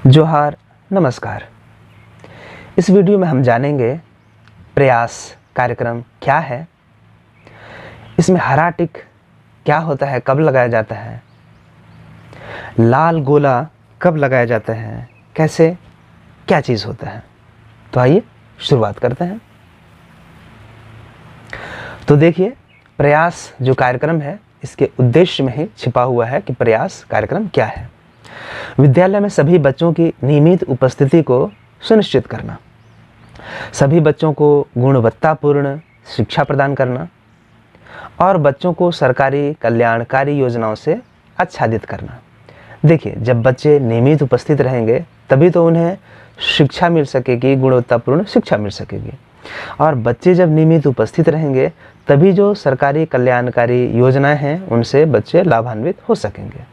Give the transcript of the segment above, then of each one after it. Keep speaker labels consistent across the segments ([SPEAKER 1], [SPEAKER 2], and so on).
[SPEAKER 1] जोहार, नमस्कार। इस वीडियो में हम जानेंगे प्रयास कार्यक्रम क्या है, इसमें हरा टिक क्या होता है, कब लगाया जाता है, लाल गोला कब लगाया जाता है, कैसे क्या चीज़ होता है। तो आइए शुरुआत करते हैं। तो देखिए, प्रयास जो कार्यक्रम है इसके उद्देश्य में ही छिपा हुआ है कि प्रयास कार्यक्रम क्या है। विद्यालय में सभी बच्चों की नियमित उपस्थिति को सुनिश्चित करना, सभी बच्चों को गुणवत्तापूर्ण शिक्षा प्रदान करना और बच्चों को सरकारी कल्याणकारी योजनाओं से आच्छादित करना। देखिए, जब बच्चे नियमित उपस्थित रहेंगे तभी तो उन्हें शिक्षा मिल सकेगी, गुणवत्तापूर्ण शिक्षा मिल सकेगी। और बच्चे जब नियमित उपस्थित रहेंगे तभी जो सरकारी कल्याणकारी योजनाएं हैं उनसे बच्चे लाभान्वित हो सकेंगे।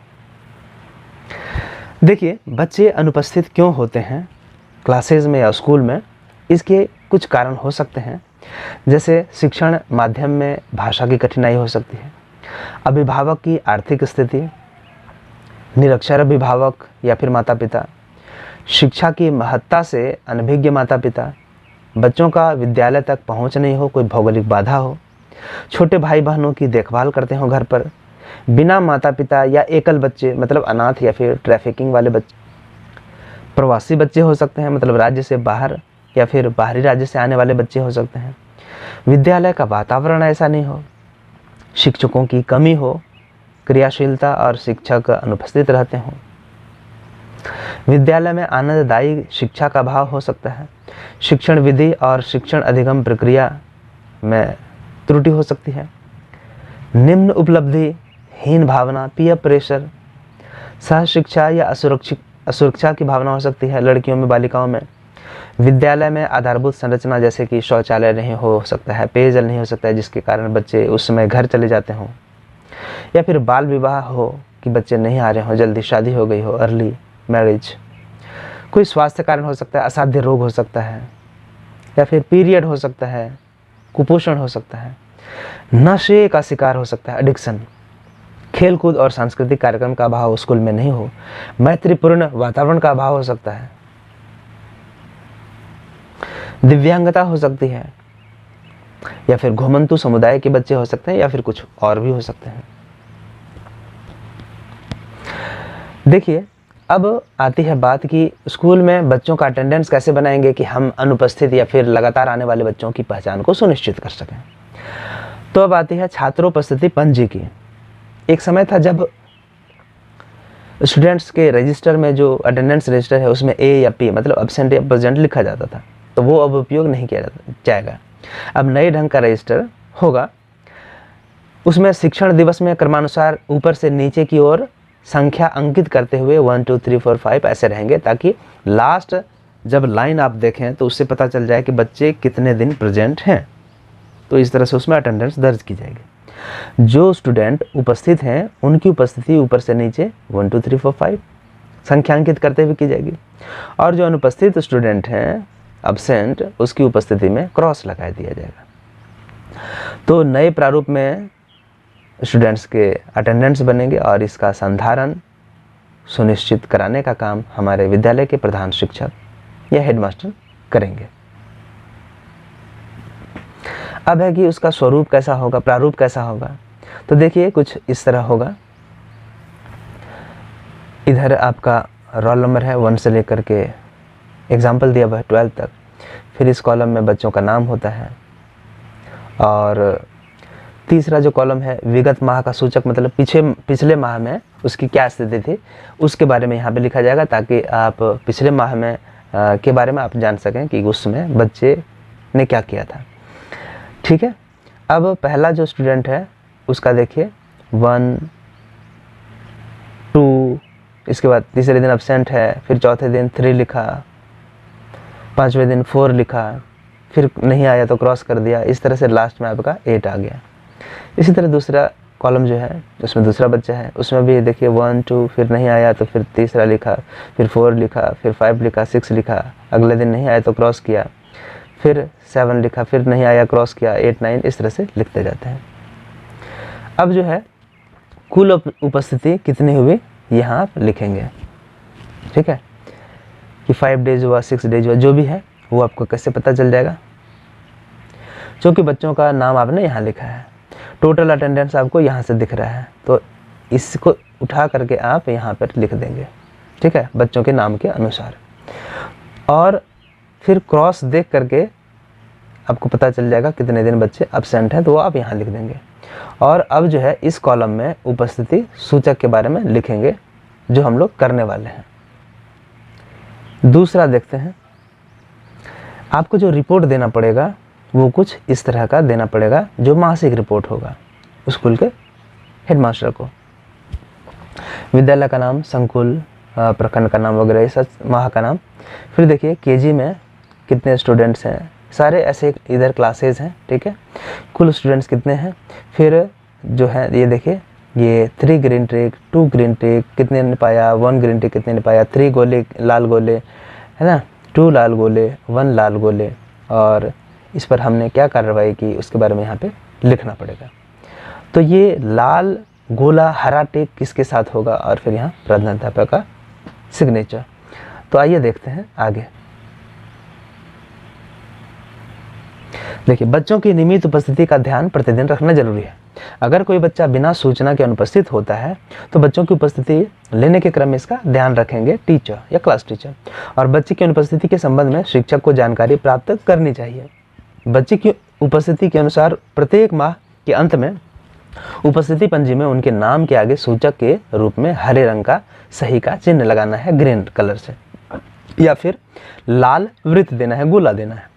[SPEAKER 1] देखिए, बच्चे अनुपस्थित क्यों होते हैं क्लासेज में या स्कूल में, इसके कुछ कारण हो सकते हैं। जैसे शिक्षण माध्यम में भाषा की कठिनाई हो सकती है, अभिभावक की आर्थिक स्थिति, निरक्षर अभिभावक या फिर माता पिता, शिक्षा की महत्ता से अनभिज्ञ माता पिता, बच्चों का विद्यालय तक पहुंच नहीं हो, कोई भौगोलिक बाधा हो, छोटे भाई बहनों की देखभाल करते हो घर पर, बिना माता पिता या एकल बच्चे मतलब अनाथ या फिर ट्रैफिकिंग वाले बच्चे, प्रवासी बच्चे हो सकते हैं मतलब राज्य से बाहर या फिर बाहरी राज्य से आने वाले बच्चे हो सकते हैं, विद्यालय का वातावरण ऐसा नहीं हो, शिक्षकों की कमी हो, क्रियाशीलता और शिक्षक अनुपस्थित रहते हों, विद्यालय में आनंददायी शिक्षा का अभाव हो सकता है, शिक्षण विधि और शिक्षण अधिगम प्रक्रिया में त्रुटि हो सकती है, निम्न उपलब्धि हीन भावना, पीयर प्रेशर, सह शिक्षा या असुरक्षा की भावना हो सकती है लड़कियों में, बालिकाओं में, विद्यालय में आधारभूत संरचना जैसे कि शौचालय नहीं हो सकता है, पेयजल नहीं हो सकता है जिसके कारण बच्चे उस समय घर चले जाते हों, या फिर बाल विवाह हो कि बच्चे नहीं आ रहे हों, जल्दी शादी हो गई हो, अर्ली मैरिज, कोई स्वास्थ्य कारण हो सकता है, असाध्य रोग हो सकता है, या फिर पीरियड हो सकता है, कुपोषण हो सकता है, नशे का शिकार हो सकता है, एडिक्शन, खेलकूद और सांस्कृतिक कार्यक्रम का अभाव स्कूल में नहीं हो, मैत्रीपूर्ण वातावरण का अभाव हो सकता है, दिव्यांगता हो सकती है, या फिर घुमंतु समुदाय के बच्चे हो सकते हैं, या फिर कुछ और भी हो सकते हैं। देखिए, अब आती है बात कि स्कूल में बच्चों का अटेंडेंस कैसे बनाएंगे कि हम अनुपस्थित या फिर लगातार आने वाले बच्चों की पहचान को सुनिश्चित कर सकें। तो अब आती है छात्रोपस्थिति पंजी की। एक समय था जब स्टूडेंट्स के रजिस्टर में जो अटेंडेंस रजिस्टर है उसमें ए या पी मतलब एब्सेंट या प्रेजेंट लिखा जाता था, तो वो अब उपयोग नहीं किया जाएगा। अब नए ढंग का रजिस्टर होगा, उसमें शिक्षण दिवस में क्रमानुसार ऊपर से नीचे की ओर संख्या अंकित करते हुए 1 2 3 4 5 ऐसे रहेंगे, ताकि लास्ट जब लाइन आप देखें तो उससे पता चल जाए कि बच्चे कितने दिन प्रेजेंट हैं। तो इस तरह से उसमें अटेंडेंस दर्ज की जाएगी। जो स्टूडेंट उपस्थित हैं उनकी उपस्थिति ऊपर से नीचे 1 2 3 4 5 संख्यांकित करते हुए की जाएगी, और जो अनुपस्थित स्टूडेंट हैं एब्सेंट उसकी उपस्थिति में क्रॉस लगा दिया जाएगा। तो नए प्रारूप में स्टूडेंट्स के अटेंडेंस बनेंगे और इसका संधारण सुनिश्चित कराने का काम हमारे विद्यालय के प्रधान शिक्षक या हेडमास्टर करेंगे। अब है कि उसका स्वरूप कैसा होगा, प्रारूप कैसा होगा। तो देखिए, कुछ इस तरह होगा। इधर आपका रोल नंबर है 1 से लेकर के एग्जाम्पल दिया हुआ है 12 तक। फिर इस कॉलम में बच्चों का नाम होता है, और तीसरा जो कॉलम है विगत माह का सूचक मतलब पिछले माह में उसकी क्या स्थिति थी उसके बारे में यहाँ पे लिखा जाएगा, ताकि आप पिछले माह में के बारे में आप जान सकें कि उसमें बच्चे ने क्या किया था। ठीक है। अब पहला जो स्टूडेंट है उसका देखिए 1 2, इसके बाद तीसरे दिन एब्सेंट है, फिर चौथे दिन 3 लिखा, पांचवें दिन 4 लिखा, फिर नहीं आया तो क्रॉस कर दिया, इस तरह से लास्ट में आपका 8 आ गया। इसी तरह दूसरा कॉलम जो है उसमें दूसरा बच्चा है, उसमें भी देखिए 1 2, फिर नहीं आया तो फिर तीसरा लिखा, फिर 4 लिखा, फिर 5 लिखा, 6 लिखा, अगले दिन नहीं आया तो क्रॉस किया, फिर 7 लिखा, फिर नहीं आया क्रॉस किया, 8 9 इस तरह से लिखते जाते हैं। अब जो है कुल उपस्थिति कितनी हुई यहाँ आप लिखेंगे। ठीक है। कि 5 डेज हुआ, 6 डेज हुआ, जो भी है वो आपको कैसे पता चल जाएगा, क्योंकि बच्चों का नाम आपने यहाँ लिखा है, टोटल अटेंडेंस आपको यहाँ से दिख रहा है, तो इसको उठा करके आप यहाँ पर लिख देंगे, ठीक है, बच्चों के नाम के अनुसार। और फिर क्रॉस देख करके आपको पता चल जाएगा कितने दिन बच्चे अब्सेंट हैं, तो वो आप यहाँ लिख देंगे। और अब जो है इस कॉलम में उपस्थिति सूचक के बारे में लिखेंगे, जो हम लोग करने वाले हैं। दूसरा देखते हैं, आपको जो रिपोर्ट देना पड़ेगा वो कुछ इस तरह का देना पड़ेगा, जो मासिक रिपोर्ट होगा स्कूल के हेडमास्टर को। विद्यालय का नाम, संकुल, प्रखंड का नाम वगैरह, ये सब माह का नाम। फिर देखिए केजी में कितने स्टूडेंट्स हैं, सारे ऐसे इधर क्लासेस हैं, ठीक है, कुल स्टूडेंट्स कितने हैं। फिर जो है ये देखिए, ये 3 ग्रीन टिक, 2 ग्रीन टिक कितने ने पाया, 1 ग्रीन टिक कितने ने पाया, 3 गोले लाल गोले है ना, 2 लाल गोले, 1 लाल गोले, और इस पर हमने क्या कार्रवाई की उसके बारे में यहाँ पे लिखना पड़ेगा। तो ये लाल गोला हरा टिक किसके साथ होगा, और फिर यहाँ प्रधानाध्यापक का सिग्नेचर। तो आइए देखते हैं आगे। देखिए, बच्चों की नियमित उपस्थिति का ध्यान प्रतिदिन रखना जरूरी है। अगर कोई बच्चा बिना सूचना के अनुपस्थित होता है तो बच्चों की उपस्थिति लेने के क्रम में इसका ध्यान रखेंगे टीचर या क्लास टीचर, और बच्चे की अनुपस्थिति के संबंध में शिक्षक को जानकारी प्राप्त करनी चाहिए। बच्चे की उपस्थिति के अनुसार प्रत्येक माह के अंत में उपस्थिति पंजी में उनके नाम के आगे सूचक के रूप में हरे रंग का सही का चिन्ह लगाना है, ग्रीन कलर से, या फिर लाल वृत्त देना है, गोला देना है।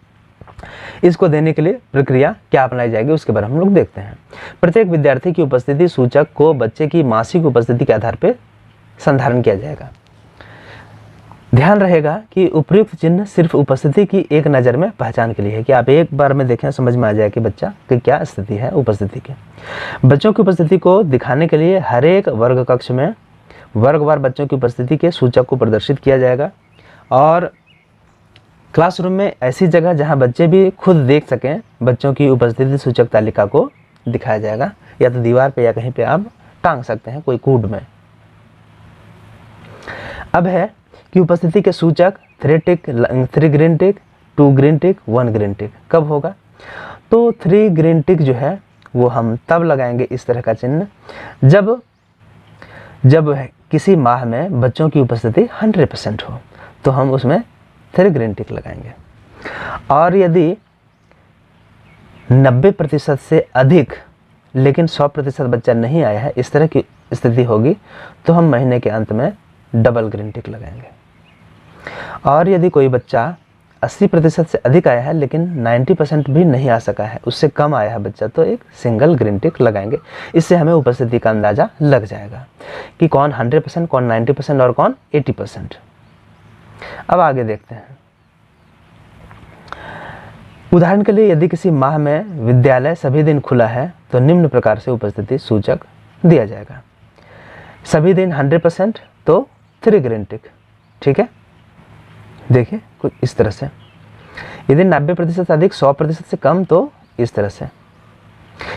[SPEAKER 1] इसको देने के लिए प्रक्रिया क्या अपनाई जाएगी उसके बारे में हम लोग देखते हैं। प्रत्येक विद्यार्थी की उपस्थिति सूचक को बच्चे की मासिक उपस्थिति के आधार पर संधारण किया जाएगा। ध्यान रहेगा कि उपयुक्त चिन्ह सिर्फ उपस्थिति की एक नज़र में पहचान के लिए है, कि आप एक बार में देखें समझ में आ जाए कि बच्चा की क्या स्थिति है उपस्थिति की। बच्चों की उपस्थिति को दिखाने के लिए हर एक वर्ग कक्ष में वर्गवार बच्चों की उपस्थिति के सूचक को प्रदर्शित किया जाएगा, और क्लासरूम में ऐसी जगह जहां बच्चे भी खुद देख सकें बच्चों की उपस्थिति सूचक तालिका को दिखाया जाएगा, या तो दीवार पे या कहीं पे आप टांग सकते हैं कोई कूड में। अब है कि उपस्थिति के सूचक 3 ग्रीन टिक, 2 ग्रीन टिक, 1 ग्रीन टिक कब होगा। तो 3 ग्रीन टिक जो है वो हम तब लगाएंगे इस तरह का चिन्ह जब किसी माह में बच्चों की उपस्थिति 100% हो, तो हम उसमें 3 ग्रीन टिक लगाएंगे। और यदि 90% से अधिक लेकिन 100% बच्चा नहीं आया है, इस तरह की स्थिति होगी, तो हम महीने के अंत में डबल ग्रीन टिक लगाएंगे। और यदि कोई बच्चा 80% से अधिक आया है लेकिन 90% भी नहीं आ सका है, उससे कम आया है बच्चा, तो एक सिंगल ग्रीन टिक लगाएंगे। इससे हमें उपस्थिति का अंदाज़ा लग जाएगा कि कौन 100%, कौन 90% और कौन 80%। अब आगे देखते हैं। उदाहरण के लिए यदि किसी माह में विद्यालय सभी दिन खुला है तो निम्न प्रकार से उपस्थिति सूचक दिया जाएगा। सभी दिन 100% तो 3 ग्रीन टिक, ठीक है। देखिए कुछ इस तरह से। यदि 90% से अधिक, 100% से कम तो इस तरह से।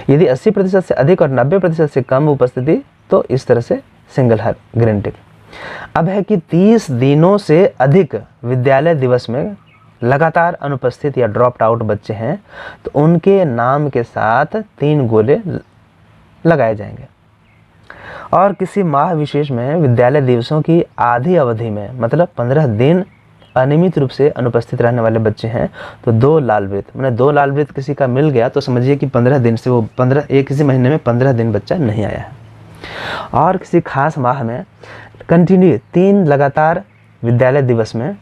[SPEAKER 1] यदि 80% से अधिक और 90% से कम उपस्थिति तो इस तरह से सिंगल ग्रीन टिक। अब है कि 30 दिनों से अधिक विद्यालय दिवस में लगातार अनुपस्थित या ड्रॉप्ड आउट बच्चे हैं तो उनके नाम के साथ 3 गोले लगाए जाएंगे। और किसी माह विशेष में विद्यालय दिवसों की आधी अवधि में मतलब 15 दिन अनियमित रूप से अनुपस्थित रहने वाले बच्चे हैं तो 2 लाल वृत्त, मैंने 2 लाल वृत्त किसी का मिल गया तो समझिए कि 15 दिन से वो एक किसी महीने में 15 दिन बच्चा नहीं आया है। और किसी खास माह में कंटिन्यू 3 लगातार विद्यालय दिवस में,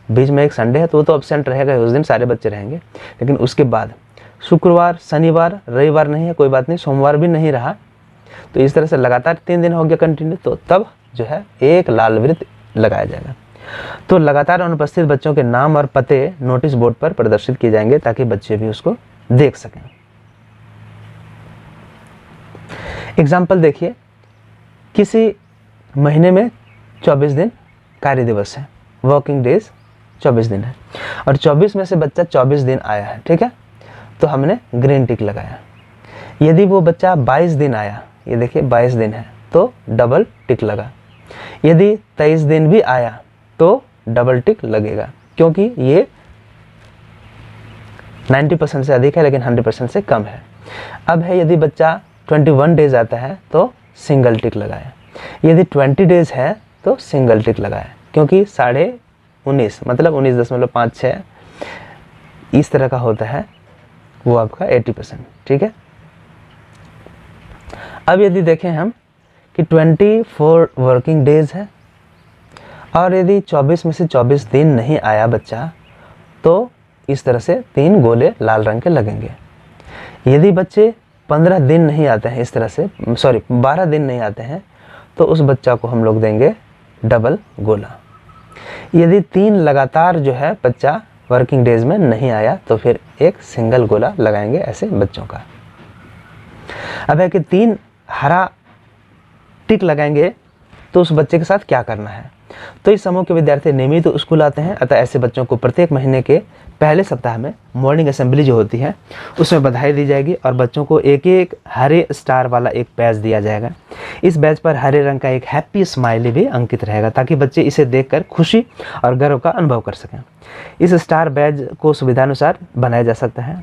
[SPEAKER 1] बीच में एक संडे है तो वो तो एब्सेंट रहेगा, उस दिन सारे बच्चे रहेंगे, लेकिन उसके बाद शुक्रवार, शनिवार, रविवार नहीं है, कोई बात नहीं, सोमवार भी नहीं रहा, तो इस तरह से लगातार 3 दिन हो गया कंटिन्यू, तो तब जो है एक लाल वृत्त लगाया जाएगा। तो लगातार अनुपस्थित बच्चों के नाम और पते नोटिस बोर्ड पर प्रदर्शित किए जाएंगे ताकि बच्चे भी उसको देख सकें। एग्जाम्पल देखिए, किसी महीने में 24 दिन कार्य दिवस है, वर्किंग डेज 24 दिन है, और 24 में से बच्चा 24 दिन आया है, ठीक है, तो हमने ग्रीन टिक लगाया। यदि वो बच्चा 22 दिन आया, ये देखिए 22 दिन है, तो डबल टिक लगा। यदि 23 दिन भी आया तो डबल टिक लगेगा, क्योंकि ये 90% से अधिक है लेकिन 100% से कम है। अब है यदि बच्चा 21 डेज आता है तो सिंगल टिक लगाए, यदि 20 डेज है तो सिंगल टिक लगाए, क्योंकि 19.5 मतलब 19.56 इस तरह का होता है, वो आपका 80%, ठीक है। अब यदि देखें हम कि 24 वर्किंग डेज है और यदि 24 में से 24 दिन नहीं आया बच्चा तो इस तरह से 3 गोले लाल रंग के लगेंगे। यदि बच्चे 15 दिन नहीं आते हैं, इस तरह से 12 दिन नहीं आते हैं तो उस बच्चा को हम लोग देंगे डबल गोला। यदि 3 लगातार जो है बच्चा वर्किंग डेज में नहीं आया तो फिर एक सिंगल गोला लगाएंगे ऐसे बच्चों का। अब है कि 3 हरा टिक लगाएंगे तो उस बच्चे के साथ क्या करना है। तो इस समूह के विद्यार्थी नियमित तो स्कूल आते हैं, अतः ऐसे बच्चों को प्रत्येक महीने के पहले सप्ताह में मॉर्निंग असेंबली जो होती है उसमें बधाई दी जाएगी और बच्चों को एक एक हरे स्टार वाला एक बैज दिया जाएगा। इस बैज पर हरे रंग का एक हैप्पी स्माइली भी अंकित रहेगा ताकि बच्चे इसे देखकर खुशी और गर्व का अनुभव कर सकें। इस स्टार बैज को सुविधानुसार बनाया जा सकता है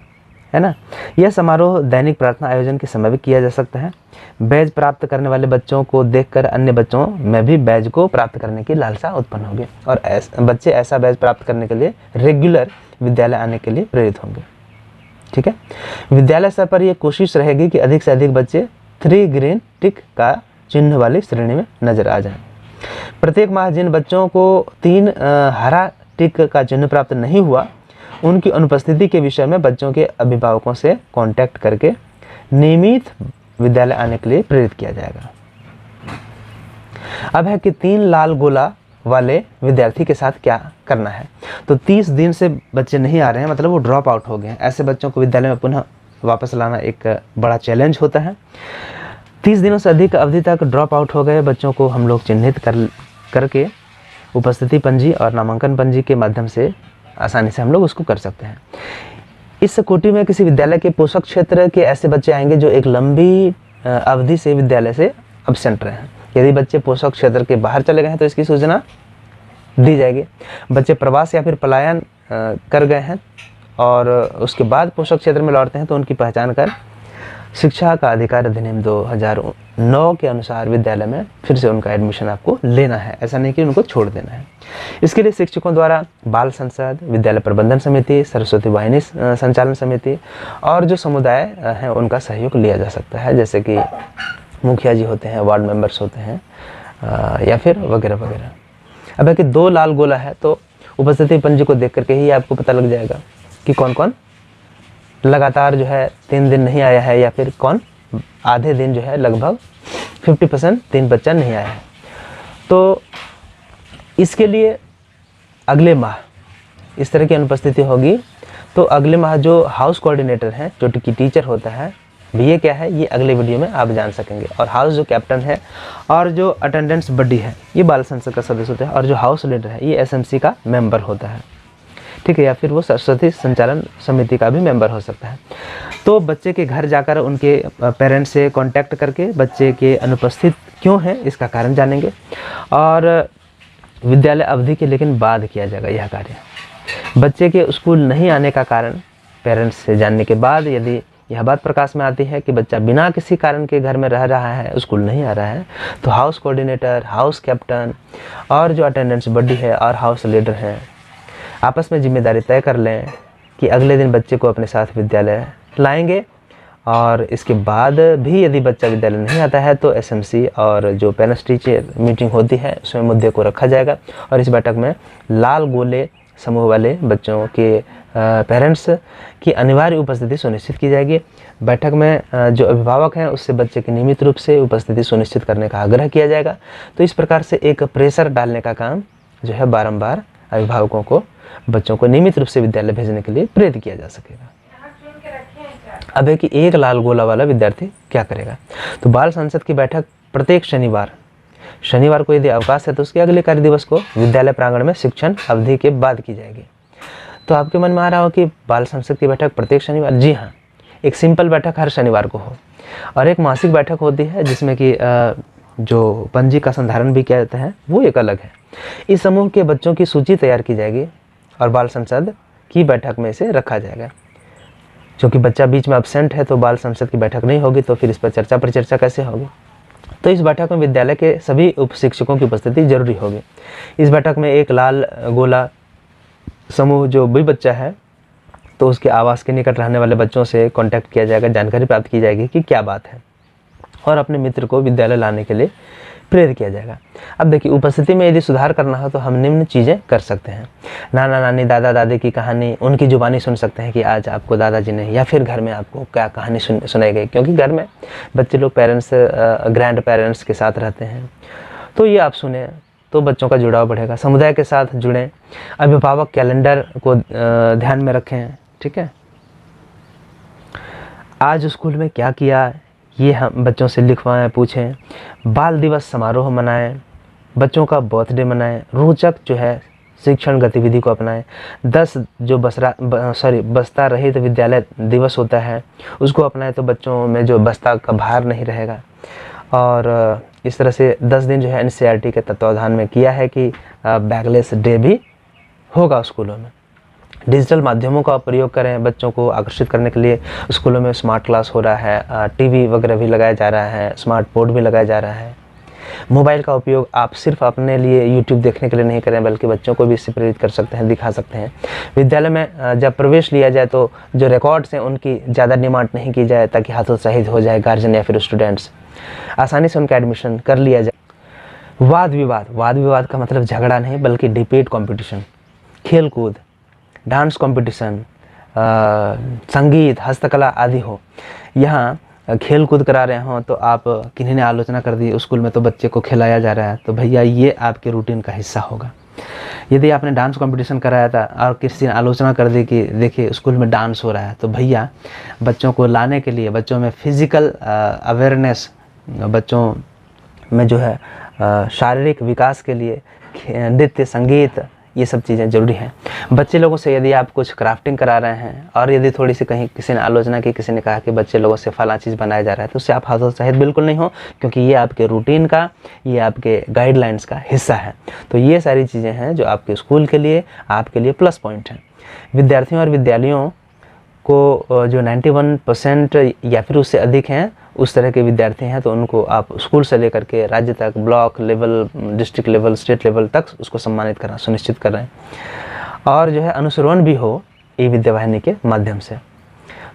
[SPEAKER 1] ना। यह समारोह दैनिक प्रार्थना आयोजन के समय भी किया जा सकता है। बैज प्राप्त करने वाले बच्चों को देखकर अन्य बच्चों में भी बैज को प्राप्त करने की लालसा उत्पन्न होगी और बच्चे ऐसा बैज प्राप्त करने के लिए रेगुलर विद्यालय आने के लिए प्रेरित होंगे, ठीक है। विद्यालय स्तर पर यह कोशिश रहेगी कि अधिक से अधिक बच्चे 3 ग्रीन टिक का चिन्ह वाली श्रेणी में नजर आ जाएं। प्रत्येक माह जिन बच्चों को 3 हरा टिक का चिन्ह प्राप्त नहीं हुआ उनकी अनुपस्थिति के विषय में बच्चों के अभिभावकों से कांटेक्ट करके नियमित विद्यालय आने के लिए प्रेरित किया जाएगा। अब है कि 3 लाल गोला वाले विद्यार्थी के साथ क्या करना है। तो 30 दिन से बच्चे नहीं आ रहे हैं, मतलब वो ड्रॉप आउट हो गए हैं, ऐसे बच्चों को विद्यालय में पुनः वापस लाना एक बड़ा चैलेंज होता है। 30 दिनों से अधिक अवधि तक ड्रॉप आउट हो गए बच्चों को हम लोग चिन्हित करके उपस्थिति पंजी और नामांकन पंजी के माध्यम से आसानी से हम लोग उसको कर सकते हैं। इस कोटि में किसी विद्यालय के पोषक क्षेत्र के ऐसे बच्चे आएंगे जो एक लंबी अवधि से विद्यालय से अब्सेंट रहे हैं। यदि बच्चे पोषक क्षेत्र के बाहर चले गए हैं तो इसकी सूचना दी जाएगी। बच्चे प्रवास या फिर पलायन कर गए हैं और उसके बाद पोषक क्षेत्र में लौटते हैं तो उनकी पहचान कर शिक्षा का अधिकार अधिनियम 2009 के अनुसार विद्यालय में फिर से उनका एडमिशन आपको लेना है, ऐसा नहीं कि उनको छोड़ देना है। इसके लिए शिक्षकों द्वारा बाल संसद, विद्यालय प्रबंधन समिति, सरस्वती वाहिनी संचालन समिति और जो समुदाय हैं उनका सहयोग लिया जा सकता है, जैसे कि मुखिया जी होते हैं, वार्ड मेंबर्स होते हैं या फिर वगैरह वगैरह। अब है कि 2 लाल गोला है तो उपस्थिति पंजी को देख करके ही आपको पता लग जाएगा कि कौन कौन लगातार जो है 3 दिन नहीं आया है या फिर कौन आधे दिन जो है लगभग 50% 3 बच्चा नहीं आया है। तो इसके लिए अगले माह इस तरह की अनुपस्थिति होगी तो अगले माह जो हाउस कोऑर्डिनेटर है, जो कि टीचर होता है, ये क्या है ये अगले वीडियो में आप जान सकेंगे। और हाउस जो कैप्टन है और जो अटेंडेंस बड्डी है ये बाल संसद का सदस्य होता है और जो हाउस लीडर है ये एसएमसी का मेंबर होता है, ठीक है, या फिर वो सरस्वती संचालन समिति का भी मेंबर हो सकता है। तो बच्चे के घर जाकर उनके पेरेंट्स से कांटेक्ट करके बच्चे के अनुपस्थित क्यों है इसका कारण जानेंगे और विद्यालय अवधि के लेकिन बाद किया जाएगा यह कार्य। बच्चे के स्कूल नहीं आने का कारण पेरेंट्स से जानने के बाद यदि यह बात प्रकाश में आती है कि बच्चा बिना किसी कारण के घर में रह रहा है, स्कूल नहीं आ रहा है, तो हाउस कोऑर्डिनेटर, हाउस कैप्टन और जो अटेंडेंस बड्डी है और हाउस लीडर हैं आपस में जिम्मेदारी तय कर लें कि अगले दिन बच्चे को अपने साथ विद्यालय लाएंगे और इसके बाद भी यदि बच्चा विद्यालय नहीं आता है तो एसएमसी और जो पेरेंट्स टीचर मीटिंग होती है उसमें मुद्दे को रखा जाएगा और इस बैठक में लाल गोले समूह वाले बच्चों के पेरेंट्स की अनिवार्य उपस्थिति सुनिश्चित की जाएगी। बैठक में जो अभिभावक हैं उससे बच्चे की नियमित रूप से उपस्थिति सुनिश्चित करने का आग्रह किया जाएगा। तो इस प्रकार से एक प्रेशर डालने का काम जो है बारंबार अभिभावकों को बच्चों को नियमित रूप से विद्यालय भेजने के लिए प्रेरित किया जा सकेगा। अब है कि एक लाल गोला वाला विद्यार्थी क्या करेगा। तो बाल संसद की बैठक प्रत्येक शनिवार को यदि अवकाश है तो उसके अगले कार्य दिवस को विद्यालय प्रांगण में शिक्षण अवधि के बाद की जाएगी। तो आपके मन में आ रहा हो कि बाल संसद की बैठक प्रत्येक शनिवार, जी हाँ, एक सिंपल बैठक हर शनिवार को हो और एक मासिक बैठक होती है जिसमें कि जो पंजी का संधारण भी किया जाता है वो एक अलग है। इस समूह के बच्चों की सूची तैयार की जाएगी और बाल संसद की बैठक में इसे रखा जाएगा। क्योंकि बच्चा बीच में अब्सेंट है तो बाल संसद की बैठक नहीं होगी, तो फिर इस पर चर्चा कैसे होगी। तो इस बैठक में विद्यालय के सभी उप शिक्षकों की उपस्थिति जरूरी होगी। इस बैठक में एक लाल गोला समूह जो भी बच्चा है तो उसके आवास के निकट रहने वाले बच्चों से कांटेक्ट किया जाएगा, जानकारी प्राप्त की जाएगी कि क्या बात है, और अपने मित्र को विद्यालय लाने के लिए प्रेरित किया जाएगा। अब देखिए, उपस्थिति में यदि सुधार करना हो तो हम निम्न चीज़ें कर सकते हैं। नाना नानी दादा दादी की कहानी, उनकी जुबानी सुन सकते हैं कि आज आपको दादाजी ने या फिर घर में आपको क्या कहानी सुनाई गई, क्योंकि घर में बच्चे लोग पेरेंट्स ग्रैंड पेरेंट्स के साथ रहते हैं, तो ये आप सुने तो बच्चों का जुड़ाव बढ़ेगा। समुदाय के साथ जुड़ें, अभिभावक कैलेंडर को ध्यान में रखें, ठीक है। आज स्कूल में क्या किया ये हम बच्चों से लिखवाएं, पूछें। बाल दिवस समारोह मनाएं, बच्चों का बर्थडे मनाएं, रोचक जो है शिक्षण गतिविधि को अपनाएं। 10 जो बस्ता रहित विद्यालय दिवस होता है उसको अपनाएं, तो बच्चों में जो बस्ता का भार नहीं रहेगा। और इस तरह से 10 दिन जो है NCERT के तत्वाधान में किया है कि बैगलेस डे भी होगा स्कूलों में। डिजिटल माध्यमों का प्रयोग करें, बच्चों को आकर्षित करने के लिए स्कूलों में स्मार्ट क्लास हो रहा है, टीवी वगैरह भी लगाया जा रहा है, स्मार्ट बोर्ड भी लगाया जा रहा है। मोबाइल का उपयोग आप सिर्फ अपने लिए यूट्यूब देखने के लिए नहीं करें, बल्कि बच्चों को भी इससे प्रेरित कर सकते हैं, दिखा सकते हैं। विद्यालय में जब प्रवेश लिया जाए तो जो रिकॉर्ड्स हैं उनकी ज़्यादा डिमांड नहीं की जाए, ताकि हतोत्साहित हो जाए गार्जियन या फिर स्टूडेंट्स, आसानी से उनका एडमिशन कर लिया जाए। वाद विवाद का मतलब झगड़ा नहीं, बल्कि डिबेट कॉम्पिटिशन, खेल कूद, डांस कंपटीशन, संगीत, हस्तकला आदि हो। यहाँ खेल कूद करा रहे हों तो आप किन्हीं ने आलोचना कर दी, स्कूल में तो बच्चे को खिलाया जा रहा है, तो भैया ये आपके रूटीन का हिस्सा होगा। यदि आपने डांस कंपटीशन कराया था और किसी ने आलोचना कर दी कि देखिए स्कूल में डांस हो रहा है, तो भैया बच्चों को लाने के लिए, बच्चों में फिजिकल अवेयरनेस, बच्चों में जो है शारीरिक विकास के लिए नृत्य, संगीत, ये सब चीज़ें ज़रूरी हैं। बच्चे लोगों से यदि आप कुछ क्राफ्टिंग करा रहे हैं और यदि थोड़ी सी कहीं किसी ने आलोचना की, किसी ने कहा कि बच्चे लोगों से फला चीज़ बनाया जा रहा है, तो उससे आप हतोत्साहित बिल्कुल नहीं हो, क्योंकि ये आपके रूटीन का, ये आपके गाइडलाइंस का हिस्सा है। तो ये सारी चीज़ें हैं जो आपके स्कूल के लिए, आपके लिए प्लस पॉइंट हैं। विद्यार्थियों और विद्यालयों को जो 91% या फिर उससे अधिक हैं उस तरह के विद्यार्थी हैं, तो उनको आप स्कूल से लेकर के राज्य तक, block level, district level, state level तक उसको सम्मानित करना सुनिश्चित कर रहे हैं। और जो है अनुसरण भी हो ई विद्या वाहिनी के माध्यम से।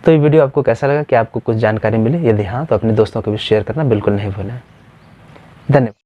[SPEAKER 1] तो ये वीडियो आपको कैसा लगा, कि आपको कुछ जानकारी मिली? यदि हाँ तो अपने दोस्तों को भी शेयर करना बिल्कुल नहीं भूलें। धन्यवाद।